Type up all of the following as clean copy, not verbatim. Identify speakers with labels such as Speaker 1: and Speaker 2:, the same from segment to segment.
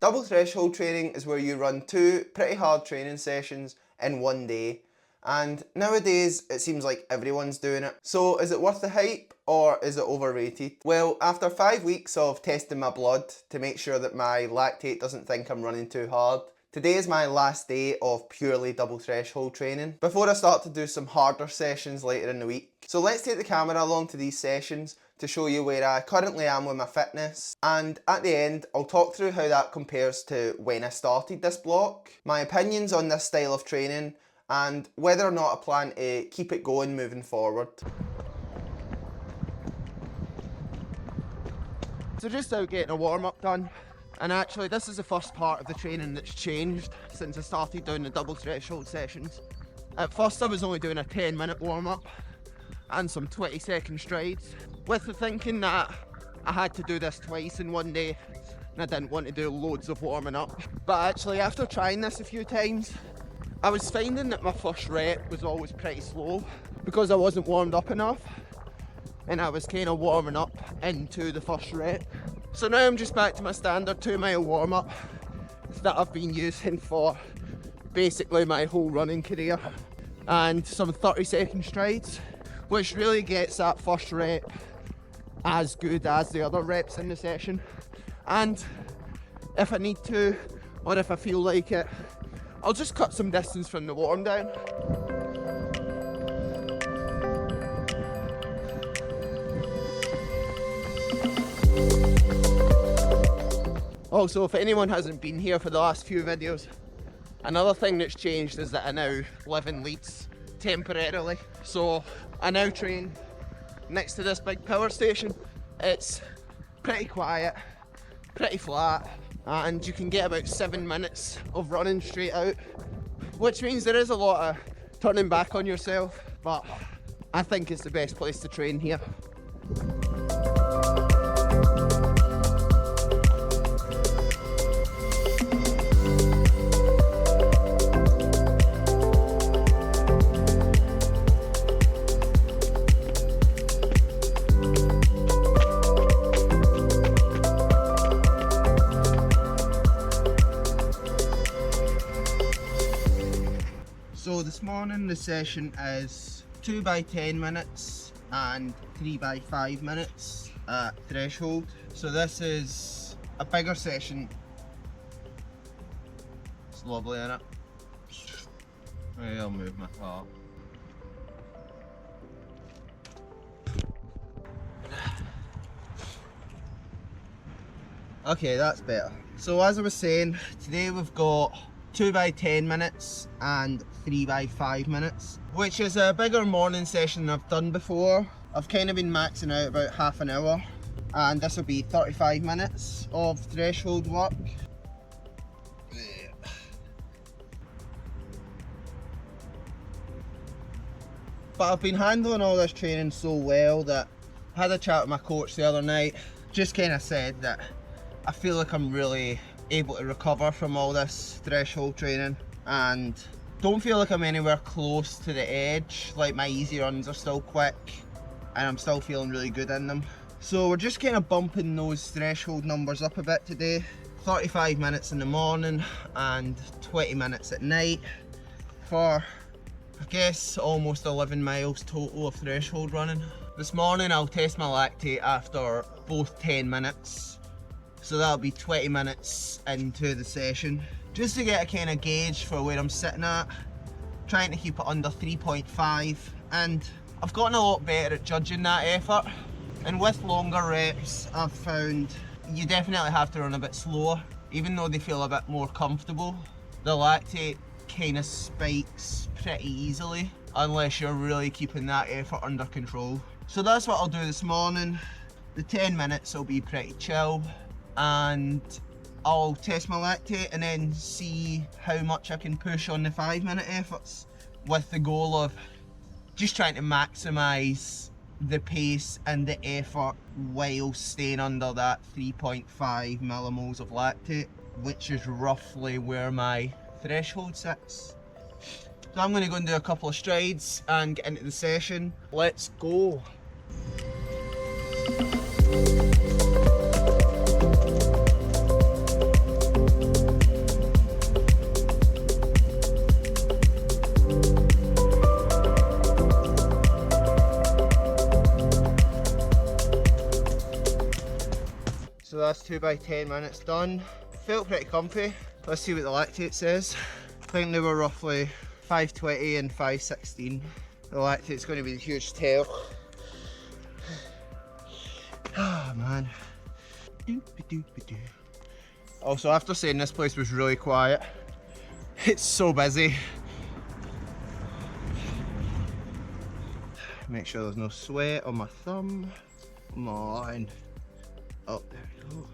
Speaker 1: Double threshold training is where you run 2 pretty hard training sessions in one day, and nowadays it seems like everyone's doing it. So is it worth the hype or is it overrated? Well, after 5 weeks of testing my blood to make sure that my lactate doesn't think I'm running too hard, today is my last day of purely double threshold training before I start to do some harder sessions later in the week. So let's take the camera along to these sessions to show you where I currently am with my fitness, and at the end I'll talk through how that compares to when I started this block, my opinions on this style of training, and whether or not I plan to keep it going moving forward. So just out getting a warm-up done, and actually this is the first part of the training that's changed since I started doing the double threshold sessions. At first I was only doing a 10-minute warm-up and some 20-second strides, with the thinking that I had to do this twice in one day and I didn't want to do loads of warming up. But actually after trying this a few times, I was finding that my first rep was always pretty slow because I wasn't warmed up enough and I was kind of warming up into the first rep. So now I'm just back to my standard 2-mile warm-up that I've been using for basically my whole running career, and some 30-second strides, which really gets that first rep as good as the other reps in the session. And if I need to, or if I feel like it, I'll just cut some distance from the warm down. Also, if anyone hasn't been here for the last few videos, another thing that's changed is that I now live in Leeds temporarily. So I now train next to this big power station. It's pretty quiet, pretty flat, and you can get about 7 minutes of running straight out, which means there is a lot of turning back on yourself, but I think it's the best place to train here. So this morning the session is 2 by 10 minutes and 3 by 5 minutes at threshold. So this is a bigger session. It's lovely, isn't it? I'll move my car. Okay, that's better. So as I was saying, today we've got 2 by 10 minutes and 3 by 5 minutes, which is a bigger morning session than I've done before. I've kind of been maxing out about half an hour, and this will be 35 minutes of threshold work. But I've been handling all this training so well that I had a chat with my coach the other night, just kind of said that I feel like I'm really able to recover from all this threshold training and don't feel like I'm anywhere close to the edge. Like, my easy runs are still quick and I'm still feeling really good in them. So we're just kind of bumping those threshold numbers up a bit today. 35 minutes in the morning and 20 minutes at night for, I guess, almost 11 miles total of threshold running. This morning I'll test my lactate after both 10 minutes. So that'll be 20 minutes into the session, just to get a kind of gauge for where I'm sitting at, trying to keep it under 3.5, and I've gotten a lot better at judging that effort. And with longer reps, I've found you definitely have to run a bit slower, even though they feel a bit more comfortable. The lactate kind of spikes pretty easily unless you're really keeping that effort under control. So that's what I'll do this morning. The 10 minutes will be pretty chill, and I'll test my lactate and then see how much I can push on the 5-minute efforts, with the goal of just trying to maximise the pace and the effort while staying under that 3.5 millimoles of lactate, which is roughly where my threshold sits. So I'm going to go and do a couple of strides and get into the session. Let's go. 2 by 10 minutes done. Felt pretty comfy. Let's see what the lactate says. I think they were roughly 520 and 516. The lactate's going to be the huge tell. Ah, man. Also, after saying this place was really quiet, it's so busy. Make sure there's no sweat on my thumb. Come on. Oh, there we go.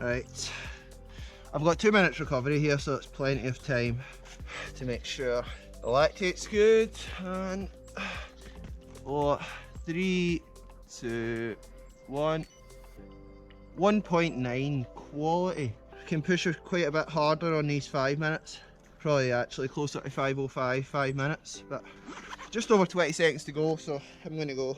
Speaker 1: Right. I've got 2 minutes recovery here, so it's plenty of time to make sure the lactate's good. And 4, 3, 2, 1. 1.9 quality. Can push her quite a bit harder on these 5 minutes. Probably actually closer to 5:05, 5 minutes, but just over 20 seconds to go, so I'm gonna go.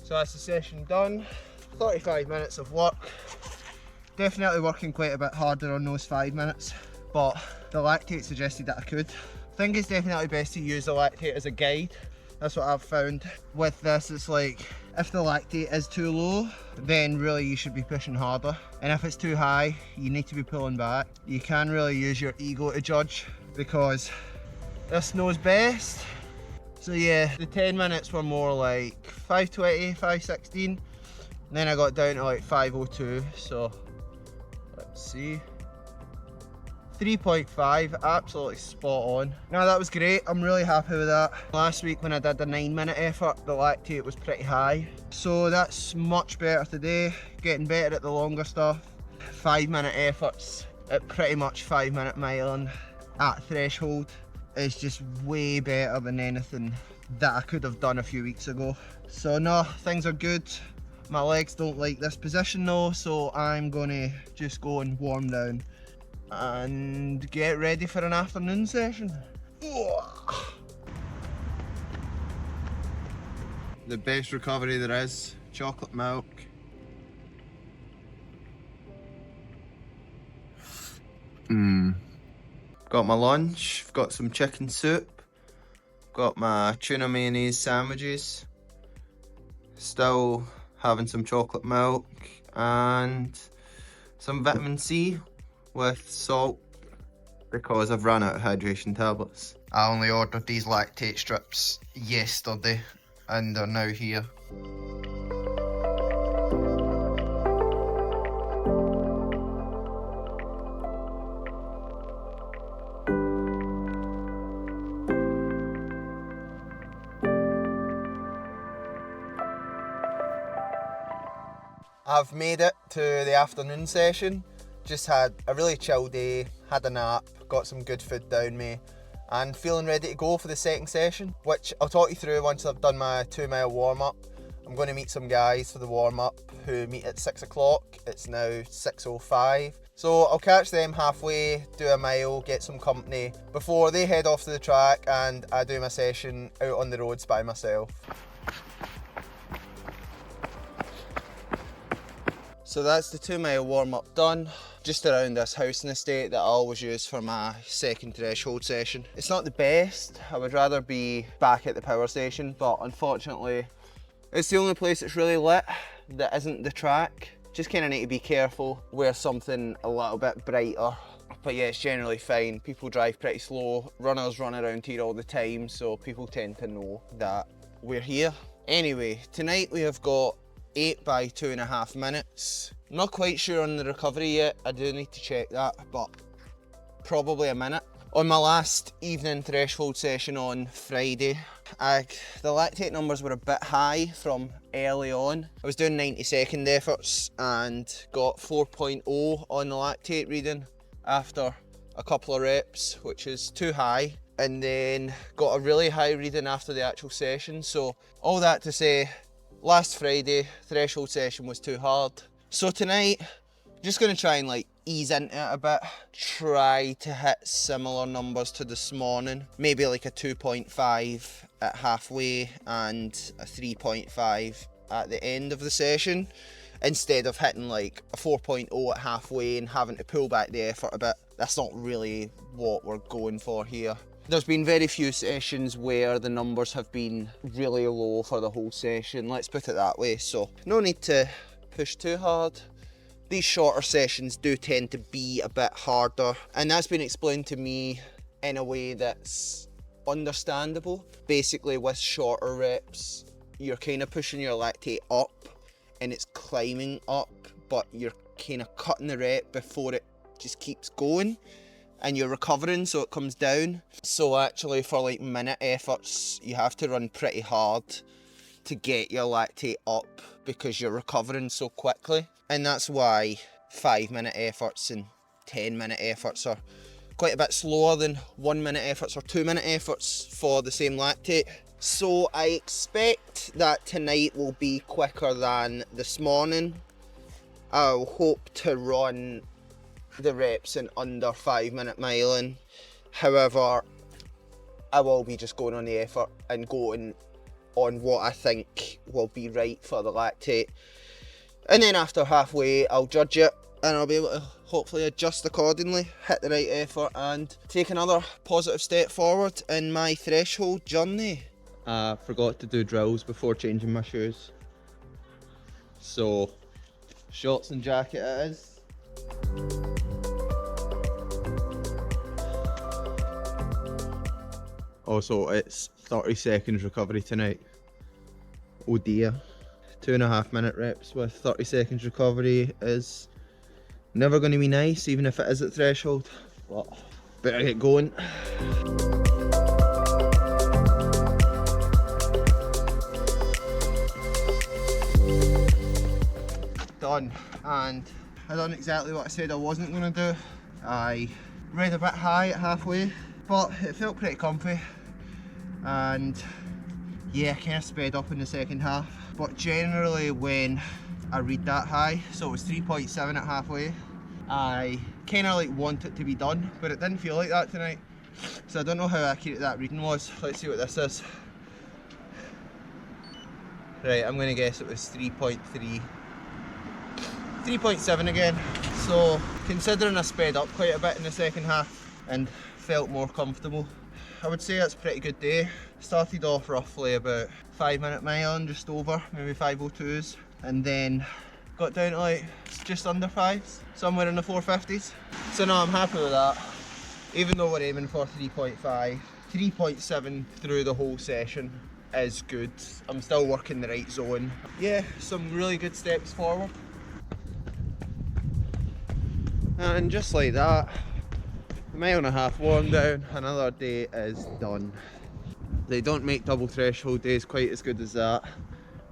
Speaker 1: So that's the session done. 35 minutes of work. Definitely working quite a bit harder on those 5 minutes, but the lactate suggested that I could. I think it's definitely best to use the lactate as a guide. That's what I've found. With this, it's like, if the lactate is too low, then really you should be pushing harder. And if it's too high, you need to be pulling back. You can really use your ego to judge, because this knows best. So yeah, the 10 minutes were more like 520, 516. And then I got down to like 502, so let's see. 3.5, absolutely spot on. Now that was great, I'm really happy with that. Last week when I did the 9-minute effort, the lactate was pretty high. So that's much better today, getting better at the longer stuff. 5-minute efforts at pretty much 5-minute miling at threshold is just way better than anything that I could have done a few weeks ago. So no, things are good. My legs don't like this position though, so I'm gonna just go and warm down and get ready for an afternoon session. The best recovery there is, chocolate milk. Got my lunch, I've got some chicken soup, got my tuna mayonnaise sandwiches, still having some chocolate milk and some vitamin C with salt because I've run out of hydration tablets. I only ordered these lactate strips yesterday and they're now here. I've made it to the afternoon session. Just had a really chill day, had a nap, got some good food down me, and feeling ready to go for the second session, which I'll talk you through once I've done my 2-mile warm-up. I'm going to meet some guys for the warm-up who meet at 6 o'clock. It's now 6:05. So I'll catch them halfway, do a mile, get some company before they head off to the track and I do my session out on the roads by myself. So that's the 2-mile warm-up done, just around this housing estate that I always use for my second threshold session. It's not the best, I would rather be back at the power station, but unfortunately it's the only place that's really lit that isn't the track. Just kind of need to be careful, wear something a little bit brighter. But yeah, it's generally fine. People drive pretty slow, runners run around here all the time, so people tend to know that we're here. Anyway, tonight we have got 8 by 2.5 minutes. Not quite sure on the recovery yet, I do need to check that, but probably a minute. On my last evening threshold session on Friday, the lactate numbers were a bit high from early on. I was doing 90-second efforts and got 4.0 on the lactate reading after a couple of reps, which is too high, and then got a really high reading after the actual session. So all that to say, last Friday, threshold session was too hard. So tonight, just gonna try and ease into it a bit. Try to hit similar numbers to this morning. Maybe like a 2.5 at halfway and a 3.5 at the end of the session, instead of hitting like a 4.0 at halfway and having to pull back the effort a bit. That's not really what we're going for here. There's been very few sessions where the numbers have been really low for the whole session, let's put it that way, so no need to push too hard. These shorter sessions do tend to be a bit harder, and that's been explained to me in a way that's understandable. Basically, with shorter reps, you're kind of pushing your lactate up and it's climbing up, but you're kind of cutting the rep before it just keeps going, and you're recovering so it comes down. So actually for like minute efforts, you have to run pretty hard to get your lactate up because you're recovering so quickly. And that's why 5-minute efforts and 10-minute efforts are quite a bit slower than 1-minute efforts or 2-minute efforts for the same lactate. So I expect that tonight will be quicker than this morning. I'll hope to run the reps in under 5-minute miling. However, I will be just going on the effort and going on what I think will be right for the lactate. And then after halfway, I'll judge it and I'll be able to hopefully adjust accordingly, hit the right effort and take another positive step forward in my threshold journey. I forgot to do drills before changing my shoes. So, shorts and jacket it is. Also, it's 30 seconds recovery tonight. Oh dear. 2.5 minute reps with 30 seconds recovery is never going to be nice, even if it is at threshold. But better get going. Done, and I done exactly what I said I wasn't going to do. I read a bit high at halfway, but it felt pretty comfy, and yeah, kind of sped up in the second half. But generally when I read that high, so it was 3.7 at halfway, I kind of like want it to be done, but it didn't feel like that tonight. So I don't know how accurate that reading was. Let's see what this is. Right, I'm going to guess it was 3.3. 3.7 again. So considering I sped up quite a bit in the second half and felt more comfortable, I would say that's a pretty good day. Started off roughly about 5-minute miling, just over, maybe 5:02s, and then got down to like just under 5s, somewhere in the 450s. So no, I'm happy with that. Even though we're aiming for 3.5, 3.7 through the whole session is good. I'm still working the right zone. Yeah, some really good steps forward. And just like that, a mile and a half worn down, another day is done. They don't make double threshold days quite as good as that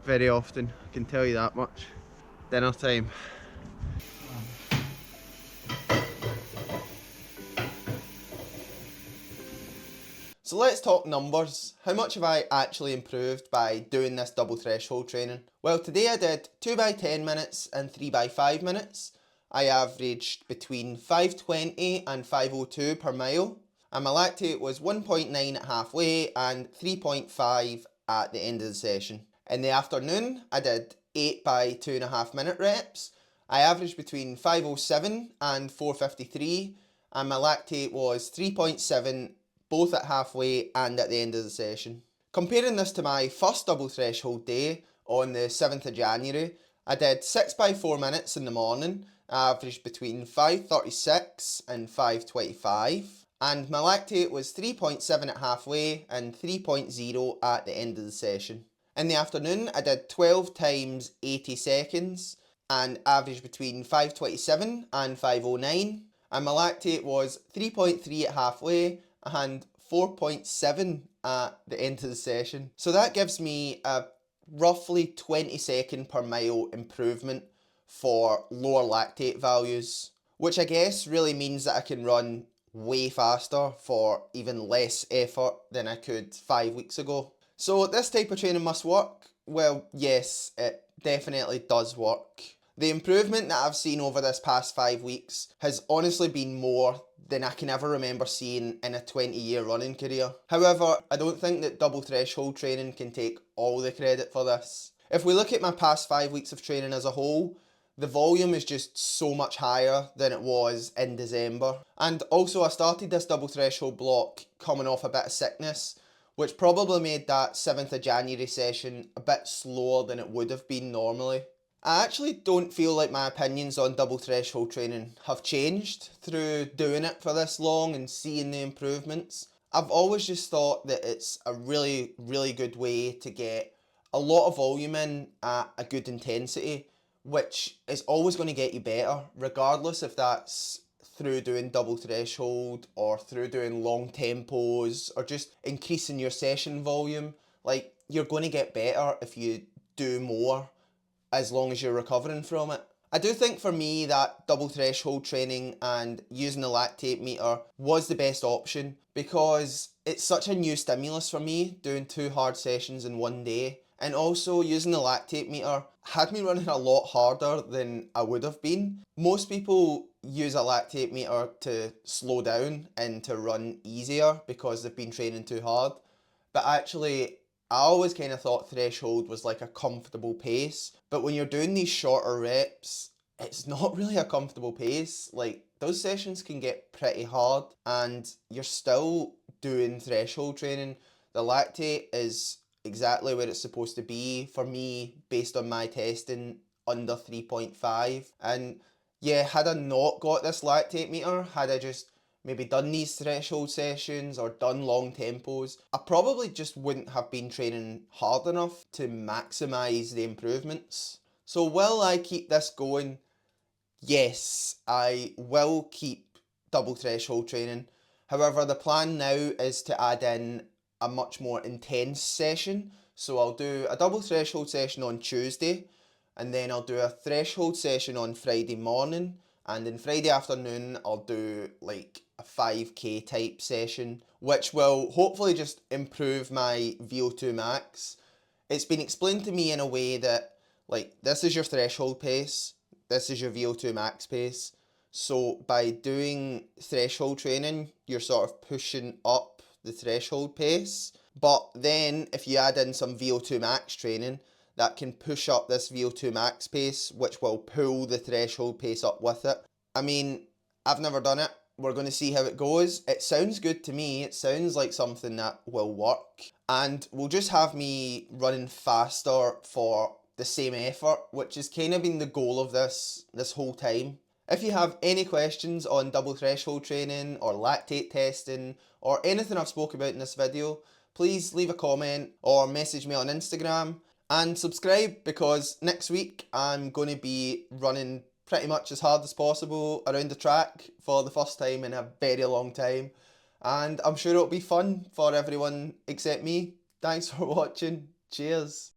Speaker 1: very often, I can tell you that much. Dinner time. So let's talk numbers. How much have I actually improved by doing this double threshold training? Well, today I did 2x10 minutes and 3x5 minutes. I averaged between 5:20 and 5:02 per mile, and my lactate was 1.9 at halfway and 3.5 at the end of the session. In the afternoon, I did 8x2.5 minute reps. I averaged between 5:07 and 4:53, and my lactate was 3.7 both at halfway and at the end of the session. Comparing this to my first double threshold day on the 7th of January, I did 6x4 minutes in the morning. I averaged between 5:36 and 5:25, and my lactate was 3.7 at halfway and 3.0 at the end of the session. In the afternoon, I did 12 times 80 seconds and averaged between 5:27 and 5:09, and my lactate was 3.3 at halfway and 4.7 at the end of the session. So that gives me a roughly 20 second per mile improvement for lower lactate values, which I guess really means that I can run way faster for even less effort than I could 5 weeks ago. So this type of training must work? Well, yes, it definitely does work. The improvement that I've seen over this past 5 weeks has honestly been more than I can ever remember seeing in a 20-year running career. However, I don't think that double threshold training can take all the credit for this. If we look at my past 5 weeks of training as a whole, the volume is just so much higher than it was in December. And also I started this double threshold block coming off a bit of sickness, which probably made that 7th of January session a bit slower than it would have been normally. I actually don't feel like my opinions on double threshold training have changed through doing it for this long and seeing the improvements. I've always just thought that it's a really, really good way to get a lot of volume in at a good intensity, which is always going to get you better, regardless if that's through doing double threshold or through doing long tempos or just increasing your session volume. Like, you're going to get better if you do more as long as you're recovering from it. I do think for me that double threshold training and using the lactate meter was the best option because it's such a new stimulus for me doing 2 hard sessions in one day. And also using the lactate meter had me running a lot harder than I would have been. Most people use a lactate meter to slow down and to run easier because they've been training too hard. But actually, I always kind of thought threshold was like a comfortable pace. But when you're doing these shorter reps, it's not really a comfortable pace. Like, those sessions can get pretty hard and you're still doing threshold training. The lactate is exactly where it's supposed to be for me based on my testing, under 3.5. And yeah, had I not got this lactate meter, had I just maybe done these threshold sessions or done long tempos, I probably just wouldn't have been training hard enough to maximise the improvements. So will I keep this going? Yes, I will keep double threshold training. However, the plan now is to add in a much more intense session. So I'll do a double threshold session on Tuesday, and then I'll do a threshold session on Friday morning, and then Friday afternoon I'll do like a 5k type session, which will hopefully just improve my VO2 max. It's been explained to me in a way that, like, this is your threshold pace, this is your VO2 max pace. So by doing threshold training, you're sort of pushing up the threshold pace. But then if you add in some VO2 max training, that can push up this VO2 max pace, which will pull the threshold pace up with it. I mean, I've never done it. We're going to see how it goes. It sounds good to me. It sounds like something that will work. And will just have me running faster for the same effort, which has kind of been the goal of this whole time. If you have any questions on double threshold training or lactate testing or anything I've spoke about in this video, please leave a comment or message me on Instagram, and subscribe because next week I'm going to be running pretty much as hard as possible around the track for the first time in a very long time, and I'm sure it'll be fun for everyone except me. Thanks for watching. Cheers.